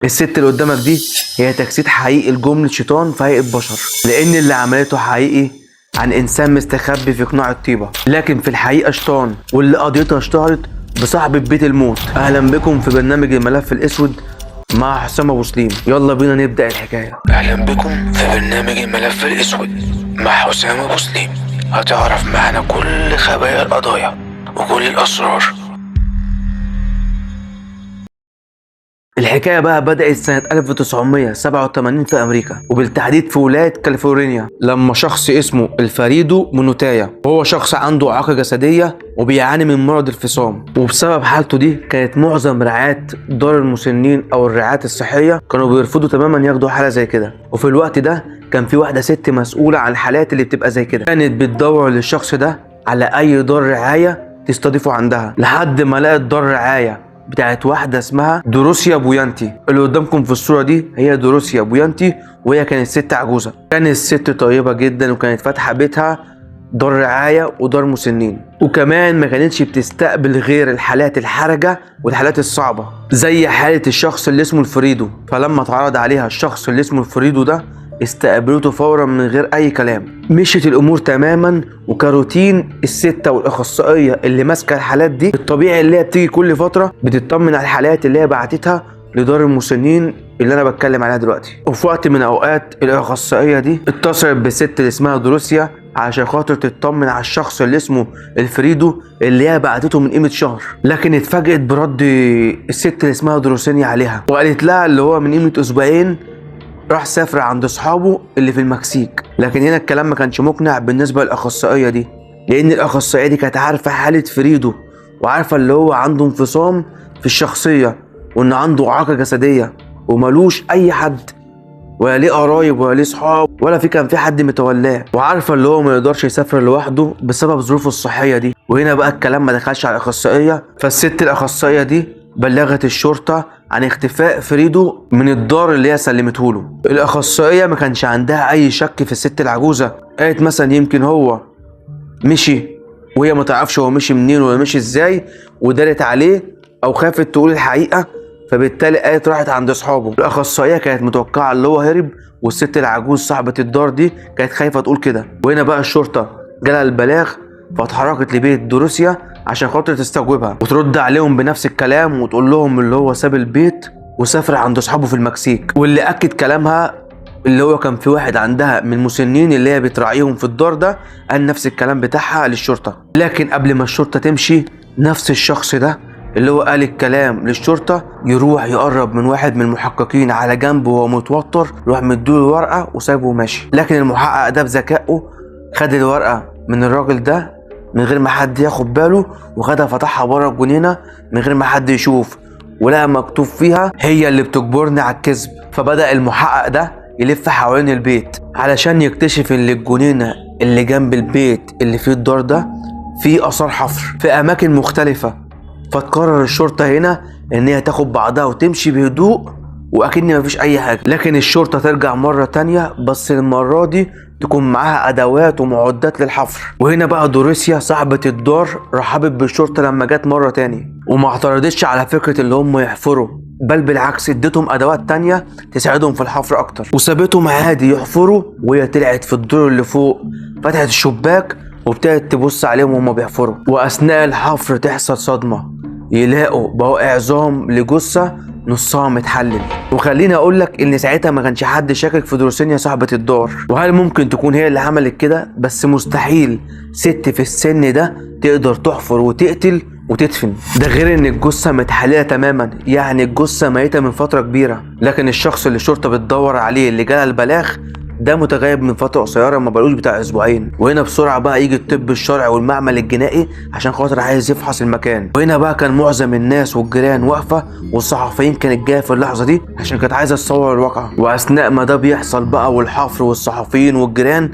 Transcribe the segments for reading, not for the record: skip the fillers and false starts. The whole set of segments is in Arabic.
الست اللي قدامك دي هي تجسيد حقيقي لجملة شيطان في هيئة بشر، لأن اللي عملته حقيقي عن إنسان مستخبي في قناع الطيبة، لكن في الحقيقة شيطان، واللي قضيتها اشتهرت بصاحبة بيت الموت. أهلا بكم في برنامج الملف الأسود مع حسام أبو سليم. يلا بينا نبدأ الحكاية. أهلا بكم في برنامج الملف الأسود مع حسام أبو سليم. هتعرف معنا كل خبايا القضايا وكل الأسرار. الحكاية بقى بدأت سنة 1987 في أمريكا، وبالتحديد في ولاية كاليفورنيا، لما شخص اسمه الفريدو مونوتايا، وهو شخص عنده إعاقة جسدية وبيعاني من مرض الفصام. وبسبب حالته دي كانت معظم رعاة دار المسنين أو الرعايات الصحية كانوا بيرفضوا تماما ياخدوا حالة زي كده. وفي الوقت ده كان في واحدة ست مسؤولة عن الحالات اللي بتبقى زي كده، كانت بتدور للشخص ده على أي دار رعاية تستضيفه عندها، لحد ما لقت دار رعاية بتاعت واحدة اسمها دروسيا بويانتي. اللي قدامكم في الصورة دي هي دروسيا بويانتي، وهي كانت ست عجوزة. كانت ست طيبة جدا، وكانت فاتحة بيتها دار رعاية ودار مسنين، وكمان ما كانتش بتستقبل غير الحالات الحرجة والحالات الصعبة، زي حالة الشخص اللي اسمه الفريدو. فلما اتعرض عليها الشخص اللي اسمه الفريدو ده استقبلته فورا من غير اي كلام. مشيت الامور تماما، وكروتين الستة والاخصائية اللي ماسكة الحالات دي الطبيعي اللي هي بتيجي كل فترة بتطمن على الحالات اللي هي بعتتها لدار المسنين اللي انا بتكلم عليها دلوقتي. وفي وقت من اوقات الاخصائية دي اتصلت بالست اللي اسمها دروسيا عشان خاطر تطمن على الشخص اللي اسمه الفريدو اللي هي بعتته من قيمة شهر، لكن اتفاجئت برد الست اللي اسمها دروسينيا عليها، وقالت لها اللي هو من قيمة اسبوعين راح سافر عند اصحابه اللي في المكسيك. لكن هنا الكلام ما كانش مقنع بالنسبه للاخصائيه دي، لان الاخصائيه دي كانت عارفه حاله فريدو، وعارفه اللي هو عنده انفصام في الشخصيه، وان عنده اعاقه جسديه، وملوش اي حد، ولا ليه قرايب ولا ليه صحاب، ولا كان في حد متولاه، وعارفه اللي هو ما يقدرش يسافر لوحده بسبب ظروفه الصحيه دي. وهنا بقى الكلام ما دخلش على الاخصائيه، فالست الاخصائيه دي بلغت الشرطة عن اختفاء فريدو من الدار اللي هي سلمته له. الأخصائية ما كانش عندها أي شك في الست العجوزة، قالت مثلا يمكن هو مشي وهي ما تعرفش هو مشي منين ولا مشي ازاي، ودارت عليه، أو خافت تقول الحقيقة، فبالتالي قالت راحت عند أصحابه. الأخصائية كانت متوقعة اللي هو هرب، والست العجوز صاحبة الدار دي كانت خايفة تقول كده. وهنا بقى الشرطة جالها البلاغ، فاتحركت لبيت دروسيا عشان خاطر تستجوبها وترد عليهم بنفس الكلام، وتقول لهم اللي هو ساب البيت وسافر عند اصحابه في المكسيك. واللي اكد كلامها اللي هو كان في واحد عندها من المسنين اللي هي بتراعيهم في الدار ده قال نفس الكلام بتاعها للشرطة. لكن قبل ما الشرطة تمشي، نفس الشخص ده اللي هو قال الكلام للشرطة يروح يقرب من واحد من المحققين على جنب وهو متوتر، يروح مديله الورقة وسايبه وماشي. لكن المحقق ده بذكائه خد الورقة من الراجل ده من غير ما حد ياخد باله، وخدها فتحها بره الجنينة من غير ما حد يشوف، ولقى مكتوب فيها هي اللي بتجبرني على الكذب. فبدأ المحقق ده يلف حوالين البيت علشان يكتشف ان الجنينة اللي جنب البيت اللي فيه الدار ده فيه آثار حفر في أماكن مختلفة. فتقرر الشرطة هنا ان هي تاخد بعضها وتمشي بهدوء وأكن مفيش أي حاجة، لكن الشرطة ترجع مرة تانية، بس المرة دي تكون معاها ادوات ومعدات للحفر. وهنا بقى دروسيا صاحبة الدار رحبت بالشرطة لما جت مرة تاني، وما اعترضتش على فكرة اللي هم يحفروا، بل بالعكس اديتهم ادوات تانية تساعدهم في الحفر اكتر، وسابتهم عادي يحفروا. وهي طلعت في الدور اللي فوق، فتحت الشباك وابتدت تبص عليهم وهم بيحفروا. واثناء الحفر تحصل صدمة، يلاقوا بواقي عظام لجثة نصها متحلل. وخليني اقول لك ان ساعتها ما كانش حد شاكك في دروسينيا صاحبة الدار، وهل ممكن تكون هي اللي عملت كده؟ بس مستحيل ست في السن ده تقدر تحفر وتقتل وتدفن، ده غير ان الجثة متحللة تماما، يعني الجثة ميتة من فترة كبيرة. لكن الشخص اللي الشرطة بتدور عليه اللي جالها البلاغ ده متغيب من فترة قصيرة، ما بقالوش بتاع اسبوعين. وهنا بسرعة بقى يجي الطب الشرعي والمعمل الجنائي عشان خاطر عايز يفحص المكان. وهنا بقى كان معظم الناس والجيران واقفة، والصحفيين كانت جاية في اللحظة دي عشان كانت عايزة تصور الواقعة. واثناء ما ده بيحصل بقى والحفر والصحفيين والجيران،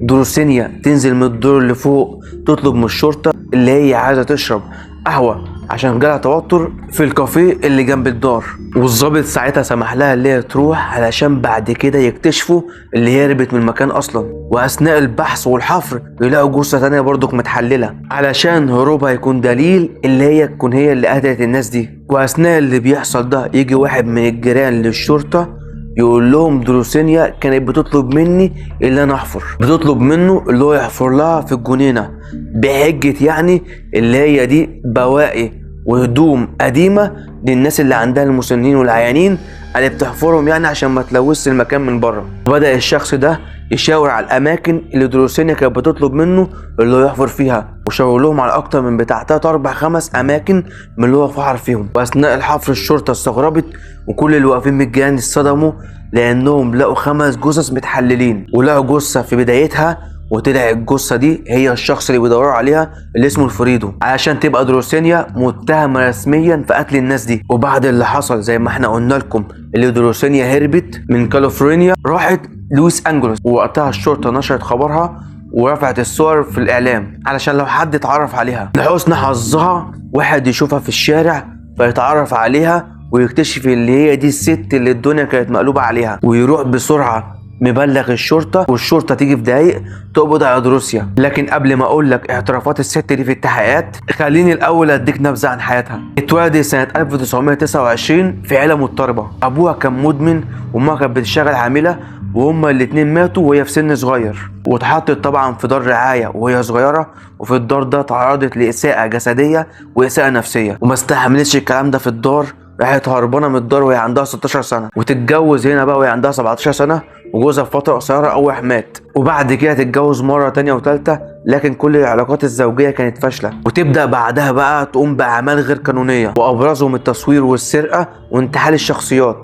دروسينيا تنزل من الدور اللي فوق تطلب من الشرطة اللي هي عايزة تشرب قهوة عشان جالها توتر في الكافيه اللي جنب الدار، والظابط ساعتها سمح لها اللي هي تروح علشان بعد كده يكتشفوا اللي هي هربت من المكان اصلا. واثناء البحث والحفر يلاقوا جثه تانية برضك متحلله علشان هروبها يكون دليل اللي هي تكون هي اللي قتلت الناس دي. واثناء اللي بيحصل ده يجي واحد من الجيران للشرطه يقول لهم دروسينيا كانت بتطلب مني اللي انا احفر، بتطلب منه اللي هو يحفر لها في الجنينه بحجه يعني اللي هي دي بواقي وهدوم قديمه للناس اللي عندها المسنين والعيانين اللي بتحفرهم يعني عشان ما تلوثش المكان من بره. وبدا الشخص ده يشاور على الاماكن اللي دروسينيا كانت بتطلب منه اللي هو يحفر فيها، وشاور لهم على اكتر من بتاع 3 4 5 اماكن من اللي هو فحر فيهم. واثناء الحفر الشرطه استغربت وكل اللي واقفين من الجيران اتصدموا لانهم لقوا 5 جثث متحللين، ولقوا جثه في بدايتها وطلع الجثه دي هي الشخص اللي بيدوروا عليها اللي اسمه الفريدو، علشان تبقى دروسينيا متهمه رسميا في قتل الناس دي. وبعد اللي حصل زي ما احنا قلنا لكم اللي دروسينيا هربت من كاليفورنيا راحت لويس انجلوس، ووقتها الشرطه نشرت خبرها ورفعت الصور في الاعلام علشان لو حد اتعرف عليها. لحسن حظها واحد يشوفها في الشارع فيتعرف عليها ويكتشف اللي هي دي الست اللي الدنيا كانت مقلوبه عليها، ويروح بسرعه مبلغ الشرطه والشرطه تيجي في دقايق تقبض على دروسيا. لكن قبل ما اقول لك اعترافات الست دي في التحقيقات خليني الاول اديك نبذه عن حياتها. اتولدت سنه 1929 في عيله مضطربه، ابوها كان مدمن وامها كانت بتشتغل عامله وهما الاتنين ماتوا وهي في سن صغير، واتحطت طبعا في دار رعايه وهي صغيره، وفي الدار ده تعرضت لاساءه جسديه واساءه نفسيه وما استحملتش الكلام ده في الدار، راحت هربانه من الدار وهي عندها 16 سنه، وتتجوز هنا بقى وهي عندها 17 سنه، وجوزها في فتره قصيره قوي مات، وبعد كده تتجوز مره تانية وتالتة، لكن كل العلاقات الزوجيه كانت فاشله، وتبدا بعدها بقى تقوم باعمال غير قانونيه وابرزهم التصوير والسرقه وانتحال الشخصيات.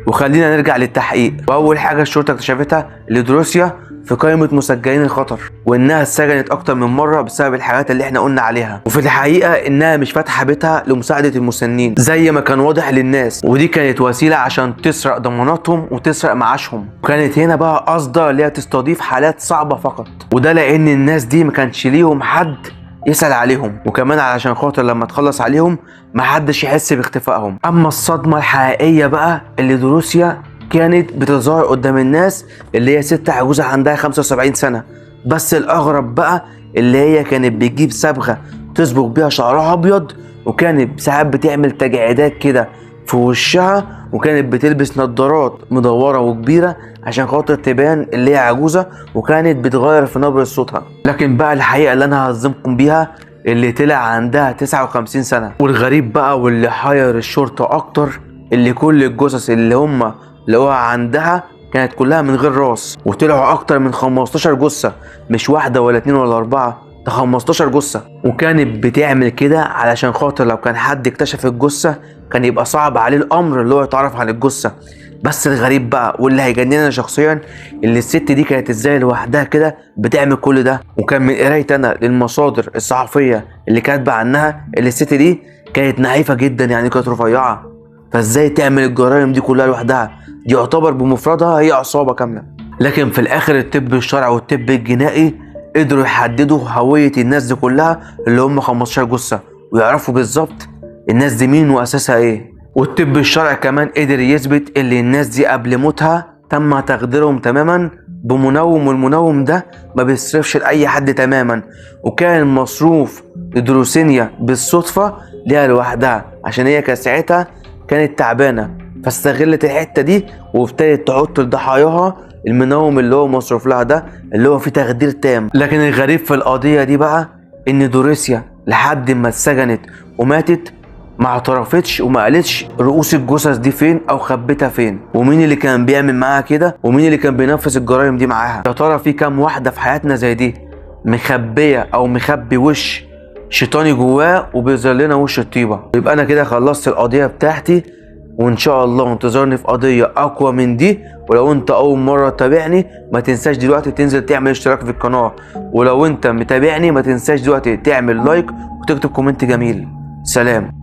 وخلينا نرجع للتحقيق. واول حاجه الشرطه اكتشفتها لدروسيا في قائمه مسجلين الخطر، وانها اتسجنت اكتر من مره بسبب الحاجات اللي احنا قلنا عليها، وفي الحقيقه انها مش فاتحه بيتها لمساعده المسنين زي ما كان واضح للناس، ودي كانت وسيله عشان تسرق ضماناتهم وتسرق معاشهم، وكانت هنا بقى قصدها اللي هي تستضيف حالات صعبه فقط، وده لان الناس دي ما كانش ليهم حد يسأل عليهم، وكمان علشان خاطر لما تخلص عليهم محدش يحس باختفائهم. اما الصدمة الحقيقية بقى اللي دروسيا كانت بتظهر قدام الناس اللي هي ست عجوزة عندها 75 سنة، بس الاغرب بقى اللي هي كانت بتجيب صبغة تصبغ بيها شعرها ابيض، وكانت ساعات بتعمل تجاعيدات كده في وشها، وكانت بتلبس نظارات مدورة وكبيرة عشان خاطر تبان اللي هي عجوزة، وكانت بتغير في نبرة صوتها. لكن بقى الحقيقة اللي انا هصدمكم بيها اللي طلع عندها 59 سنة، والغريب بقى واللي حير الشرطة اكتر اللي كل الجثث اللي هم لقوها عندها كانت كلها من غير راس، وطلعوا اكتر من 15 جثة، مش واحدة ولا 2 ولا 4، ده 15 جثة. وكانت بتعمل كده علشان خاطر لو كان حد اكتشف الجثة كان يبقى صعب عليه الامر اللي هو يتعرف عن الجثة. بس الغريب بقى واللي هيجنننا شخصيا اللي الست دي كانت ازاي لوحدها كده بتعمل كل ده. وكان من قرايتي انا للمصادر الصحفية اللي كاتبة عنها اللي الست دي كانت نحيفة جدا، يعني كانت رفيعة، فازاي تعمل الجرائم دي كلها لوحدها؟ دي يعتبر بمفردها هي عصابة كاملة. لكن في الاخر الطب الشرعي والطب الجنائي قدروا يحددوا هوية الناس دي كلها اللي هم 15 جثة، ويعرفوا بالظبط الناس دي مين واساسها ايه. والطب الشرعي كمان قدر يثبت ان الناس دي قبل موتها تم تخديرهم تماما بمنوم، والمنوم ده ما بيصرفش لاي حد تماما، وكان مصروف لدروسينيا بالصدفة ليها لوحدها عشان هي كانت ساعتها كانت تعبانة، فاستغلت الحتة دي وابتدت تحط لضحاياها المنوم اللي هو مصروف لها ده اللي هو فيه تخدير تام. لكن الغريب في القضية دي بقى ان دوريسيا لحد ما اتسجنت وماتت ما اعترفتش وما قالتش رؤوس الجثث دي فين او خبتها فين، ومين اللي كان بيعمل معاها كده، ومين اللي كان بينفذ الجرائم دي معاها. يا ترى في كام واحدة في حياتنا زي دي مخبية او مخبي وش شيطاني جواه وبيظهر لنا وش الطيبة؟ يبقى انا كده خلصت القضية بتاعتي، وان شاء الله انتظرني في قضية اقوى من دي. ولو انت اول مرة تتابعني ما تنساش دلوقتي تنزل تعمل اشتراك في القناة، ولو انت متابعني ما تنساش دلوقتي تعمل لايك وتكتب كومنت جميل. سلام.